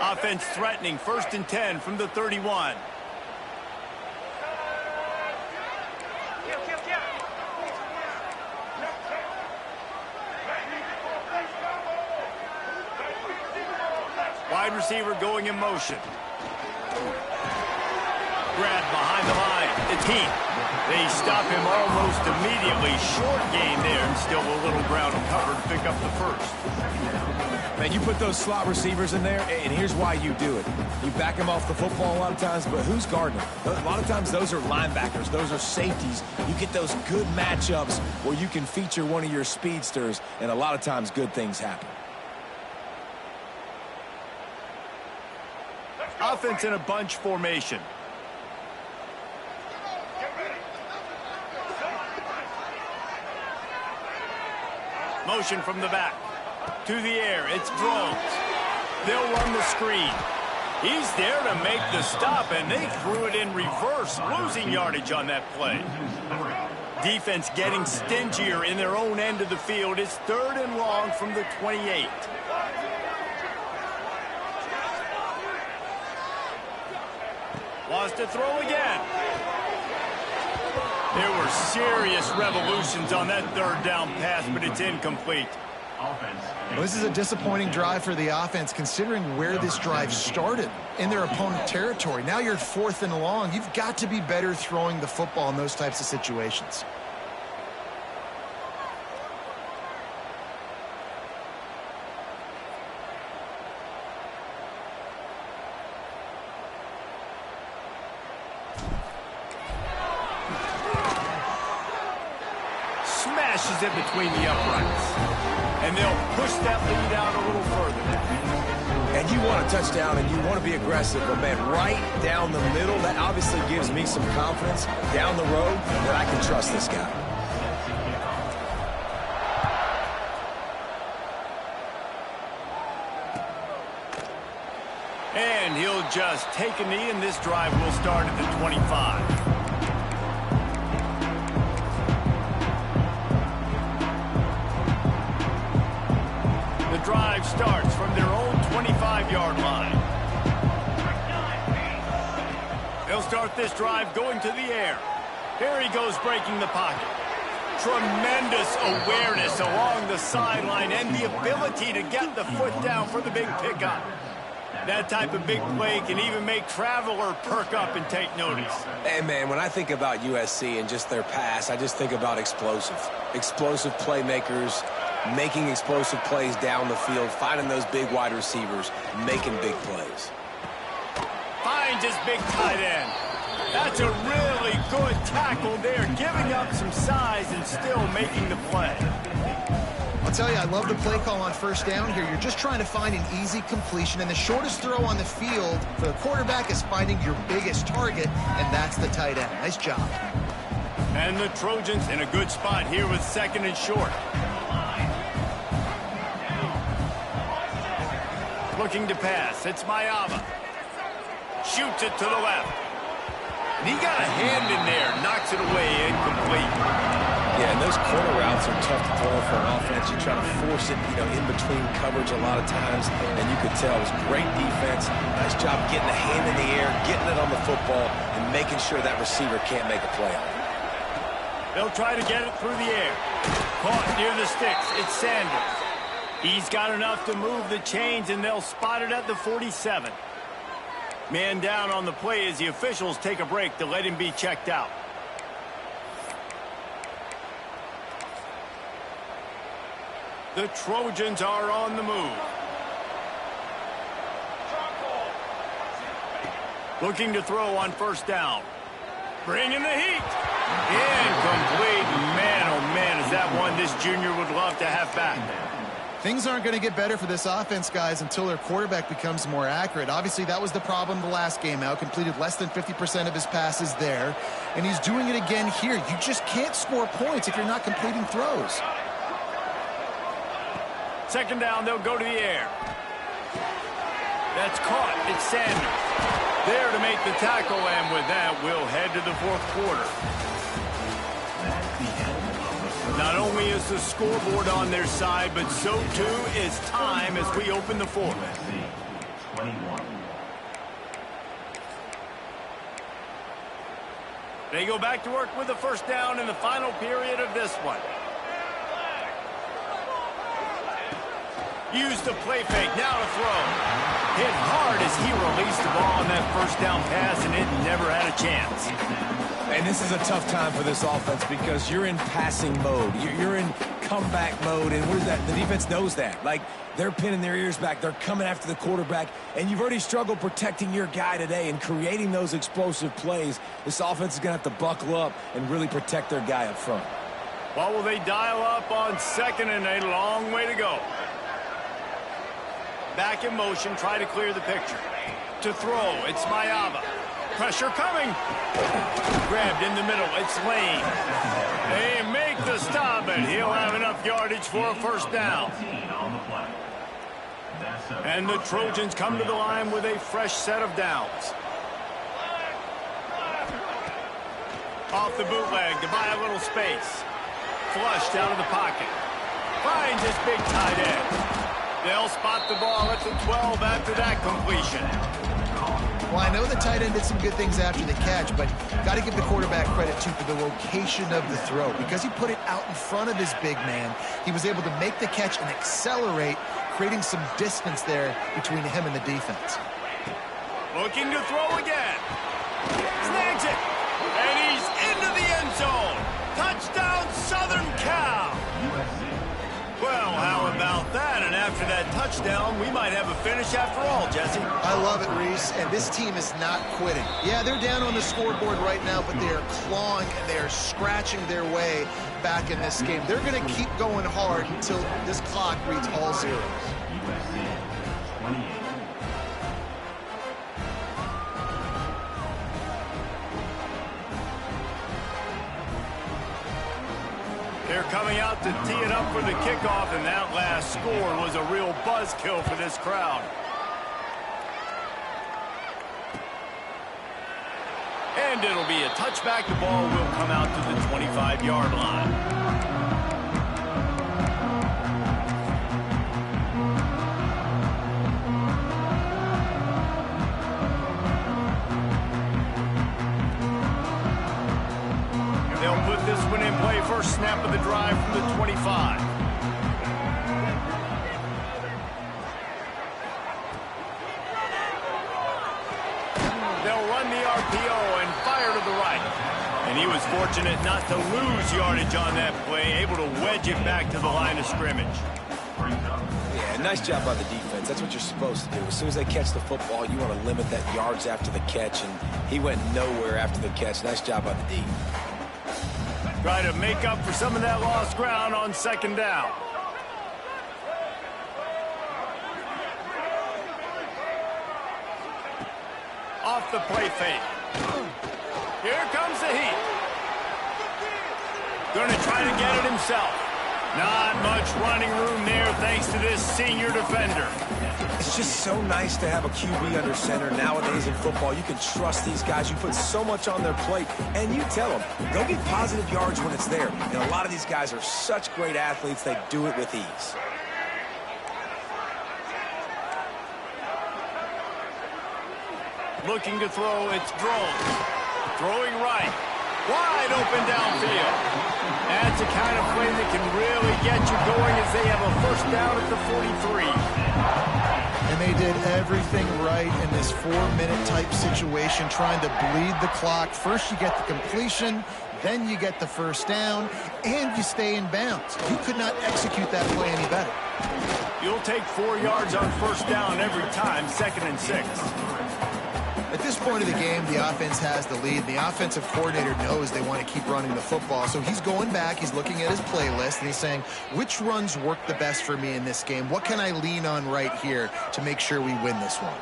A: Offense threatening, 1st and 10 from the 31. Wide receiver going in motion. Grab behind the line. It's Heath. They stop him almost immediately. Short gain there, and still a little ground cover to pick up the first.
C: Man, you put those slot receivers in there, and here's why you do it. You back them off the football a lot of times, but who's guarding them? A lot of times those are linebackers. Those are safeties. You get those good matchups where you can feature one of your speedsters, and a lot of times good things happen.
A: Offense in a bunch formation. Motion from the back. To the air, it's Drones. They'll run the screen. He's there to make the stop, and they threw it in reverse, losing yardage on that play. Defense getting stingier in their own end of the field. It's 3rd and long from the 28. Wants to throw again. There were serious revolutions on that 3rd down pass, but it's incomplete.
B: Well, this is a disappointing drive for the offense, considering where this drive started, in their opponent territory. Now you're at 4th and long. You've got to be better throwing the football in those types of situations.
A: Smashes it between the uprights. And they'll push that lead out a little further.
C: And you want a touchdown and you want to be aggressive, but man, right down the middle, that obviously gives me some confidence down the road that I can trust this guy.
A: And he'll just take a knee, and this drive will start at the 25. The drive starts from their own 25-yard line. They'll start this drive going to the air. Here he goes, breaking the pocket. Tremendous awareness along the sideline and the ability to get the foot down for the big pickup. That type of big play can even make Traveler perk up and take notice.
C: Hey, man, when I think about USC and just their pass, I just think about explosive. Explosive playmakers, making explosive plays down the field, finding those big wide receivers, making big plays.
A: Finds his big tight end. That's a really good tackle there, giving up some size and still making the play.
B: I'll tell you, I love the play call on 1st down here. You're just trying to find an easy completion, and the shortest throw on the field for the quarterback is finding your biggest target, and that's the tight end. Nice job.
A: And the Trojans in a good spot here with 2nd and short. Looking to pass. It's Mayava. Shoots it to the left. And he got a hand in there. Knocks it away. Incomplete.
C: Yeah, and those corner routes are tough to throw for an offense. You try to force it, in between coverage a lot of times. And you could tell it was great defense. Nice job getting a hand in the air, getting it on the football, and making sure that receiver can't make a play on it.
A: They'll try to get it through the air. Caught near the sticks. It's Sanders. He's got enough to move the chains, and they'll spot it at the 47. Man down on the play as the officials take a break to let him be checked out. The Trojans are on the move. Looking to throw on 1st down. Bringing the heat. Incomplete. Man, oh man, is that one this junior would love to have back.
B: Things aren't going to get better for this offense, guys, until their quarterback becomes more accurate. Obviously, that was the problem the last game out. Completed less than 50% of his passes there. And he's doing it again here. You just can't score points if you're not completing throws.
A: 2nd down, they'll go to the air. That's caught. It's Sanders. There to make the tackle, and with that, we'll head to the 4th quarter. Not only is the scoreboard on their side, but so too is time as we open the 4th. They go back to work with the 1st down in the final period of this one. Use the play fake, now to throw. Hit hard as he released the ball on that 1st down pass, and it never had a chance.
C: And this is a tough time for this offense because you're in passing mode. You're in comeback mode, and what is that? The defense knows that. Like, they're pinning their ears back. They're coming after the quarterback, and you've already struggled protecting your guy today and creating those explosive plays. This offense is going to have to buckle up and really protect their guy up front.
A: Well, will they dial up on 2nd and a long way to go? Back in motion, try to clear the picture. To throw, it's Mayava. Pressure coming. Grabbed in the middle, it's Lane. They make make the stop, and he'll have enough yardage for a first down. And the Trojans come to the line with a fresh set of downs. Off the bootleg to buy a little space. Flushed out of the pocket. Finds his big tight end. They'll spot the ball at the 12 after that completion.
B: Well, I know the tight end did some good things after the catch, but got to give the quarterback credit, too, for the location of the throw. Because he put it out in front of his big man, he was able to make the catch and accelerate, creating some distance there between him and the defense.
A: Looking to throw again. Snags it. And he's into the end zone. Touchdown, Southern Cal. Well, how about that? And after that touchdown, we might have a finish after all, Jesse.
B: I love it, Reese, and this team is not quitting. Yeah, they're down on the scoreboard right now, but they are clawing and they are scratching their way back in this game. They're going to keep going hard until this clock reads all zeros.
A: They're coming out to tee it up for the kickoff, and that last score was a real buzzkill for this crowd. And it'll be a touchback. The ball will come out to the 25-yard line. This one in play, first snap of the drive from the 25. They'll run the RPO and fire to the right. And he was fortunate not to lose yardage on that play, able to wedge it back to the line of scrimmage.
C: Yeah, nice job by the defense. That's what you're supposed to do. As soon as they catch the football, you want to limit that yards after the catch, and he went nowhere after the catch. Nice job by the D.
A: Try to make up for some of that lost ground on second down. Off the play fake. Here comes the heat. Going to try to get it himself. Not much running room there thanks to this senior defender.
C: It's just so nice to have a QB under center nowadays in football. You can trust these guys. You put so much on their plate, and you tell them, go get positive yards when it's there. And a lot of these guys are such great athletes, they do it with ease.
A: Looking to throw, it's Drones. Throwing right. Wide open downfield. That's the kind of play that can really get you going as they have a first down at the 43.
B: And they did everything right in this 4-minute type situation, trying to bleed the clock. First you get the completion, then you get the first down, and you stay in bounds. You could not execute that play any better.
A: You'll take 4 yards on first down every time, 2nd and 6.
B: At this point of the game, the offense has the lead. The offensive coordinator knows they want to keep running the football. So he's going back, he's looking at his playlist, and he's saying, which runs work the best for me in this game? What can I lean on right here to make sure we win this one?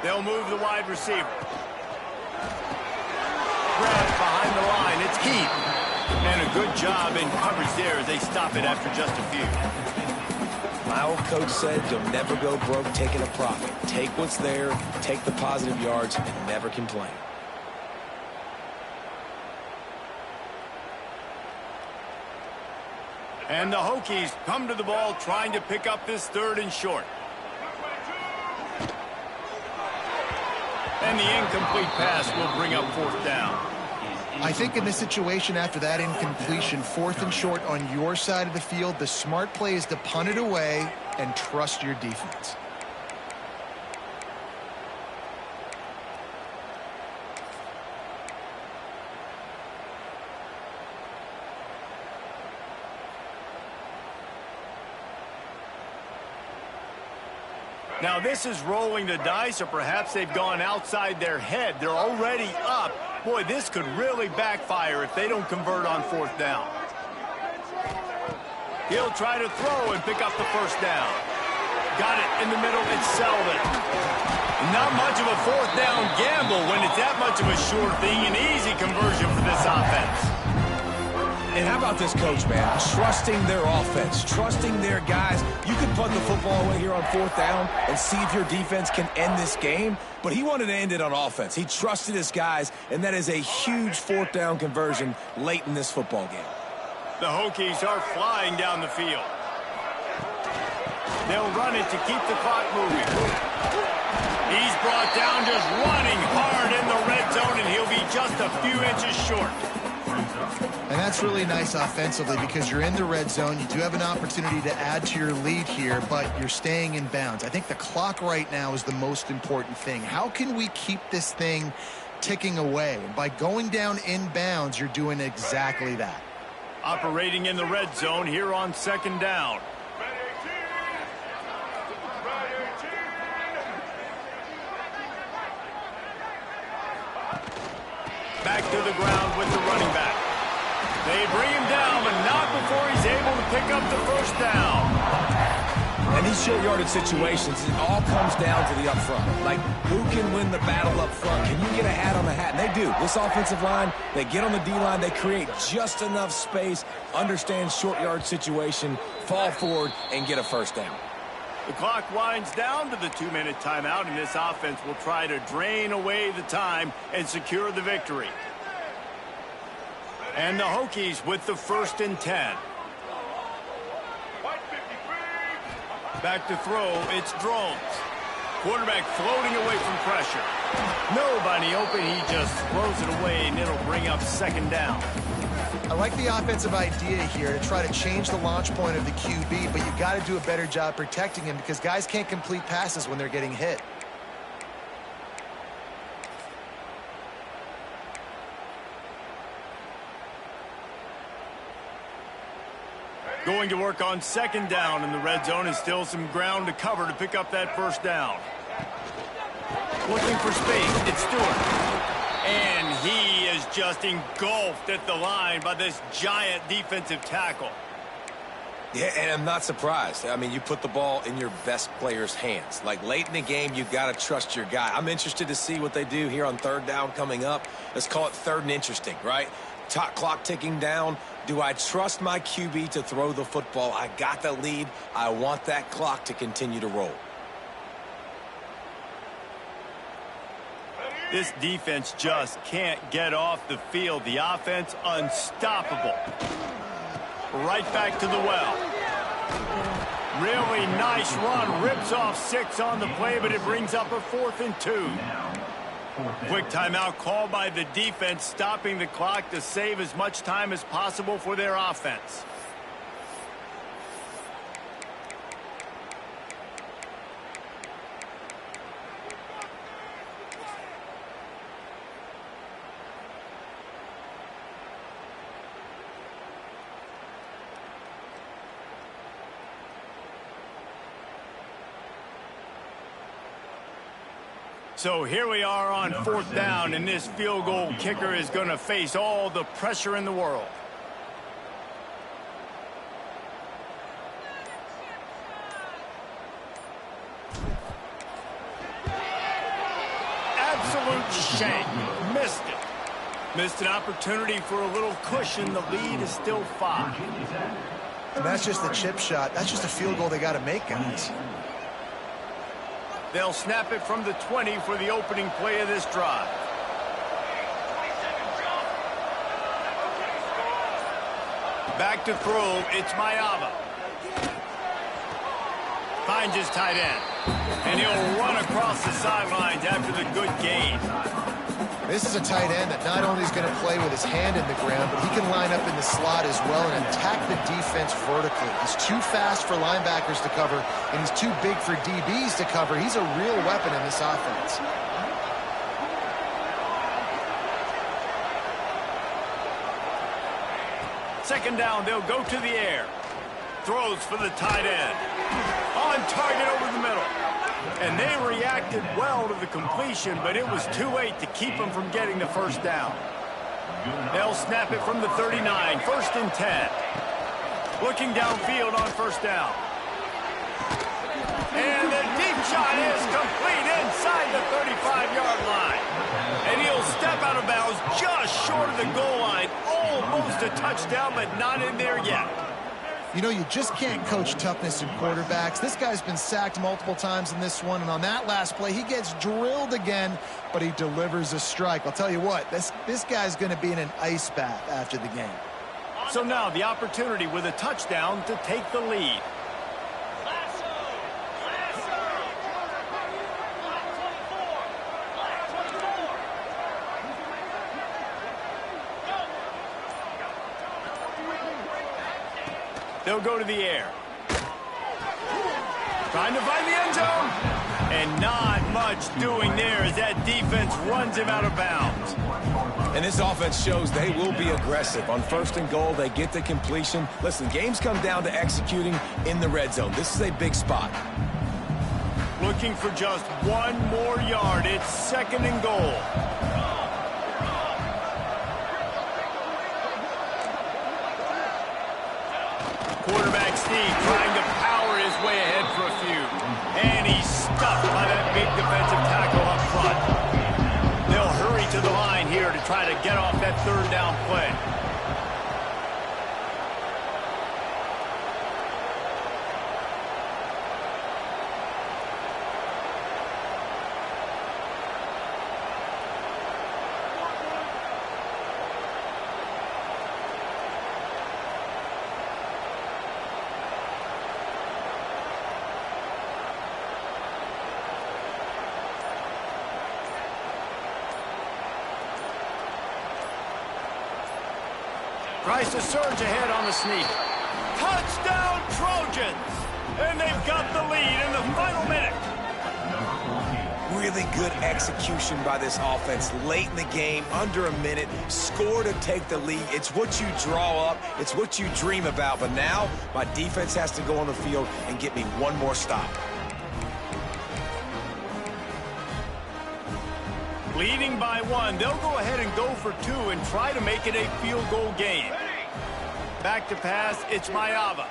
A: They'll move the wide receiver. Grabs behind the line. It's Heath. And a good job in coverage there as they stop it after just a few.
C: My old coach said, you'll never go broke taking a profit. Take what's there, take the positive yards, and never complain.
A: And the Hokies come to the ball trying to pick up this 3rd and short. And the incomplete pass will bring up 4th down.
B: I think in this situation, after that incompletion, 4th and short on your side of the field, the smart play is to punt it away and trust your defense.
A: Now this is rolling the dice, or perhaps they've gone outside their head. They're already up. Boy, this could really backfire if they don't convert on 4th down. He'll try to throw and pick up the first down. Got it in the middle. It's Selvin. Not much of a fourth down gamble when it's that much of a sure thing. An easy conversion for this offense.
C: And how about this coach, man? Trusting their offense, trusting their guys. You can punt the football away here on fourth down and see if your defense can end this game, but he wanted to end it on offense. He trusted his guys, and that is a huge fourth down conversion late in this football game.
A: The Hokies are flying down the field. They'll run it to keep the clock moving. He's brought down just running hard in the red zone, and he'll be just a few inches short.
B: And that's really nice offensively because you're in the red zone. You do have an opportunity to add to your lead here, but you're staying in bounds. I think the clock right now is the most important thing. How can we keep this thing ticking away? And by going down in bounds, you're doing exactly that.
A: Operating in the red zone here on second down. Back to the ground with the running back. They bring him down, but not before he's able to pick up the first down.
C: And these short yardage situations, it all comes down to the up front. Like, who can win the battle up front? Can you get a hat on the hat? And they do. This offensive line, they get on the D-line, they create just enough space, understand short yard situation, fall forward, and get a first down.
A: The clock winds down to the 2-minute timeout, and this offense will try to drain away the time and secure the victory. And the Hokies with the 1st and 10. Back to throw, it's Drones. Quarterback floating away from pressure. Nobody open, he just throws it away, and it'll bring up second down.
B: I like the offensive idea here to try to change the launch point of the QB, but you've got to do a better job protecting him because guys can't complete passes when they're getting hit.
A: Going to work on second down in the red zone, and still some ground to cover to pick up that first down. Looking for space, it's Stewart. And he is just engulfed at the line by this giant defensive tackle.
C: Yeah, and I'm not surprised. I mean, you put the ball in your best player's hands. Like, late in the game, you've got to trust your guy. I'm interested to see what they do here on third down coming up. Let's call it third and interesting, right? Top clock ticking down. Do I trust my QB to throw the football? I got the lead. I want that clock to continue to roll.
A: This defense just can't get off the field. The offense unstoppable. Right back to the well. Really nice run. Rips off 6 on the play, but it brings up a 4th and 2. Quick timeout called by the defense, stopping the clock to save as much time as possible for their offense. So here we are on 4th down, and this field goal kicker is going to face all the pressure in the world. Absolute shank. Missed it. Missed an opportunity for a little cushion. The lead is still 5.
B: And that's just the chip shot. That's just a field goal they got to make, guys.
A: They'll snap it from the 20 for the opening play of this drive. Back to throw, it's Mayava. Finds his tight end. And he'll run across the sidelines after the good gain.
B: This is a tight end that not only is going to play with his hand in the ground, but he can line up in the slot as well and attack the defense vertically. He's too fast for linebackers to cover, and he's too big for DBs to cover. He's a real weapon in this offense.
A: Second down, they'll go to the air. Throws for the tight end. On target over the middle. And they reacted well to the completion, but it was too late to keep them from getting the first down. They'll snap it from the 39, 1st and 10. Looking downfield on first down. And the deep shot is complete inside the 35-yard line. And he'll step out of bounds just short of the goal line. Almost a touchdown, but not in there yet.
B: You know, you just can't coach toughness in quarterbacks. This guy's been sacked multiple times in this one, and on that last play, he gets drilled again, but he delivers a strike. I'll tell you what, this guy's going to be in an ice bath after the game.
A: So now the opportunity with a touchdown to take the lead. They'll go to the air. Trying to find the end zone. And not much doing there as that defense runs him out of bounds.
C: And this offense shows they will be aggressive. On 1st and goal, they get the completion. Listen, games come down to executing in the red zone. This is a big spot.
A: Looking for just one more yard. It's 2nd and goal. Quarterback Steve trying to power his way ahead for a few. And he's stuffed by that big defensive tackle up front. They'll hurry to the line here to try to get off that 3rd down play. Tries to surge ahead on the sneak. Touchdown Trojans! And they've got the lead in the final minute.
C: Really good execution by this offense. Late in the game, under a minute, score to take the lead. It's what you draw up. It's what you dream about. But now, my defense has to go on the field and get me one more stop.
A: Leading by 1, they'll go ahead and go for 2 and try to make it a field goal game. Back to pass, it's Mayava.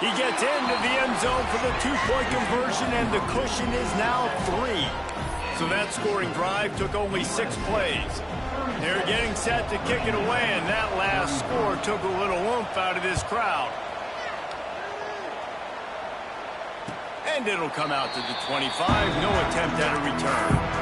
A: He gets into the end zone for the 2-point conversion, and the cushion is now 3. So that scoring drive took only 6 plays. They're getting set to kick it away, and that last score took a little oomph out of this crowd. And it'll come out to the 25. No attempt at a return.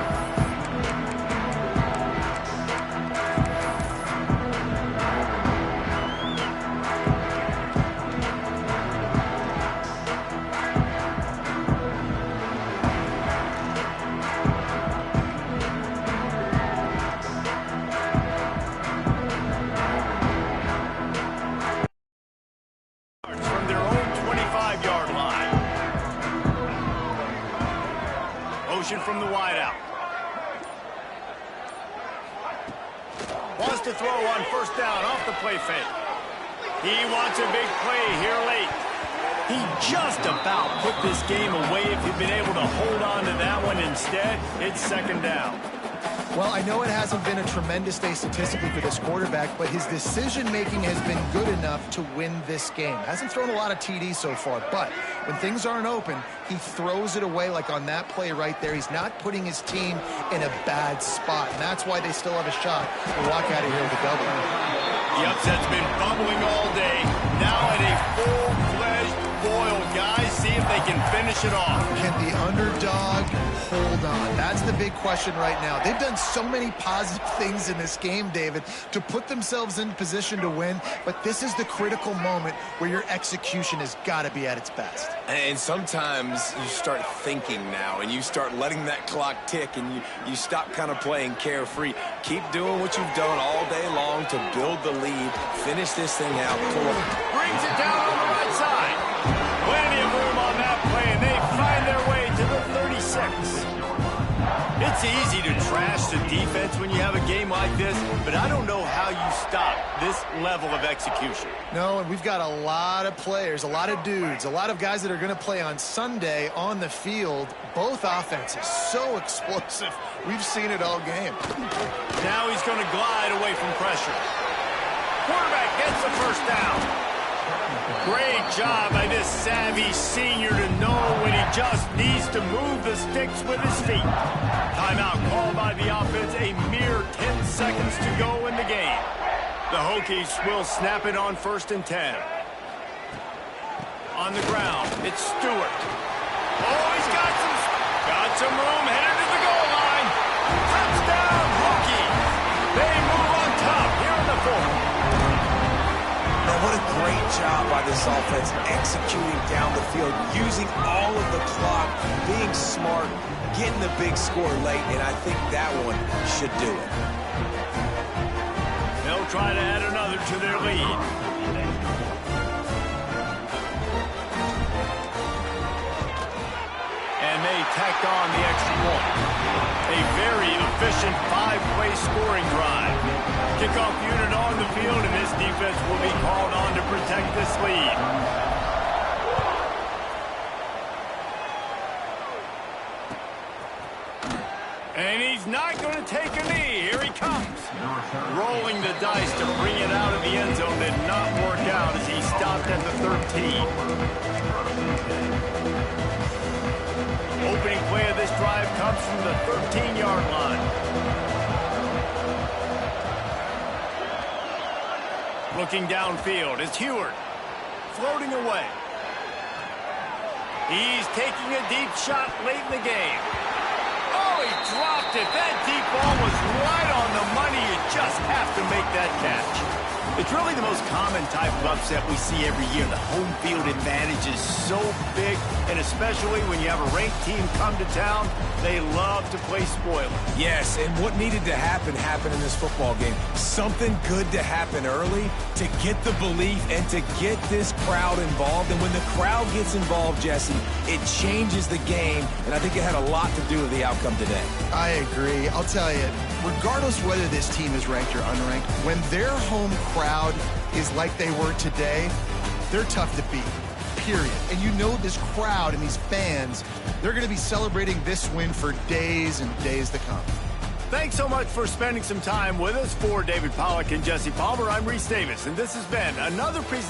A: From the wideout. Wants to throw on 1st down off the play fake. He wants a big play here late. He just about put this game away if he'd been able to hold on to that one. Instead, it's 2nd down.
B: Well, I know it hasn't been a tremendous day statistically for this quarterback, but his decision-making has been good enough to win this game. Hasn't thrown a lot of TDs so far, but when things aren't open, he throws it away like on that play right there. He's not putting his team in a bad spot, and that's why they still have a shot to walk out of here with a W.
A: The upset's been bubbling all day. Now at a full-fledged boil, guys. See if they can finish it off.
B: Can the underdog hold on? That's the big question right now. They've done so many positive things in this game, David, to put themselves in position to win, but this is the critical moment where your execution has got to be at its best.
C: And sometimes you start thinking now, and you start letting that clock tick, and you stop kind of playing carefree. Keep doing what you've done all day long to build the lead, finish this thing out.
A: Brings it down on the right side. Plenty of room on that play, and they find their way to the 36. It's easy to trash the defense when you have a game like this, but I don't know how you stop this level of execution.
B: No, and we've got a lot of players, a lot of dudes, a lot of guys that are going to play on Sunday on the field. Both offenses so explosive. We've seen it all game.
A: Now he's going to glide away from pressure. Quarterback gets the 1st down. Great job by this savvy senior to know when just needs to move the sticks with his feet. Timeout called by the offense. A mere 10 seconds to go in the game. The Hokies will snap it on 1st and 10. On the ground, it's Stewart. Oh, he's got some room, headed to the goal line. Touchdown, Hokies. They move on top here in the 4th.
C: Now, what a great job by this offense executing down the field, using all of the clock, being smart, getting the big score late, and I think that one should do it.
A: They'll try to add another to their lead. And they tacked on the extra point. A very efficient 5-play scoring drive. Kickoff unit on the field, and this defense will be called on to protect this lead. And he's not going to take a knee. Here he comes. Rolling the dice to bring it out of the end zone did not work out as he stopped at the 13. Opening play of this drive comes from the 13-yard line. Looking downfield is Heward. Floating away. He's taking a deep shot late in the game. Oh, he dropped it. That deep ball was right on the money. You just have to make that catch. It's really the most common type of upset we see every year. The home field advantage is so big, and especially when you have a ranked team come to town, they love to play spoiler.
C: Yes, and what needed to happen happened in this football game. Something good to happen early to get the belief and to get this crowd involved. And when the crowd gets involved, Jesse, it changes the game, and I think it had a lot to do with the outcome today.
B: I agree. I'll tell you, regardless whether this team is ranked or unranked, when their home crowd is like they were today, they're tough to beat, period. And you know this crowd and these fans, they're going to be celebrating this win for days and days to come.
A: Thanks so much for spending some time with us. For David Pollack and Jesse Palmer, I'm Reese Davis, and this has been another presentation